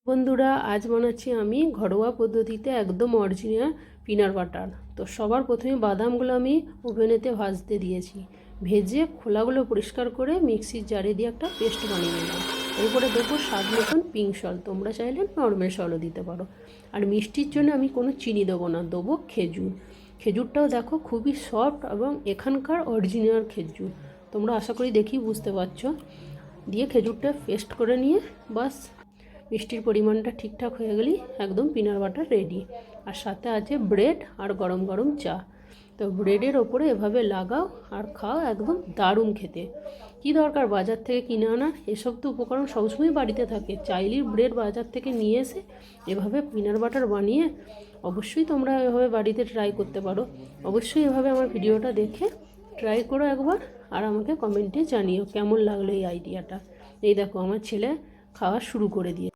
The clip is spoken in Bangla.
বন্ধুরা, আজ বানাচ্ছি আমি ঘরোয়া পদ্ধতিতে একদম অরিজিনাল পিনাট বাটার। তো সবার প্রথমে বাদামগুলো আমি ওভেনেতে ভাজতে দিয়েছি। ভেজে খোলাগুলো পরিষ্কার করে মিক্সির জারে দিয়ে একটা পেস্ট বানিয়ে নিলাম। এরপরে দেবো স্বাদ মতন পিঙ্ক সল্ট, তোমরা চাইলে নর্মাল সল্টও দিতে পারো। আর মিষ্টির জন্য আমি কোনো চিনি দেবো না, দেবো খেজুর। খেজুরটাও দেখো খুবই সফট এবং এখানকার অরিজিনাল খেজুর, তোমরা আশা করি দেখি বুঝতে পারছো। দিয়ে খেজুরটা পেস্ট করে নিয়ে বাস মিষ্টির পরিমাণটা ঠিকঠাক হয়ে গেলেই একদম পিনাট বাটার রেডি। আর সাথে আছে ব্রেড আর গরম গরম চা। তো ব্রেডের ওপরে এভাবে লাগাও আর খাও, একদম দারুণ খেতে। কি দরকার বাজার থেকে কিনে আনা, এসব তো উপকরণ সবসময় বাড়িতে থাকে। চাইলেই ব্রেড বাজার থেকে নিয়ে এসে এভাবে পিনাট বাটার বানিয়ে অবশ্যই তোমরা এভাবে বাড়িতে ট্রাই করতে পারো। অবশ্যই এভাবে আমার ভিডিওটা দেখে ট্রাই করো একবার, আর আমাকে কমেন্টে জানিও কেমন লাগলো এই আইডিয়াটা। এই দেখো আমার ছেলে খাওয়া শুরু করে দিয়ে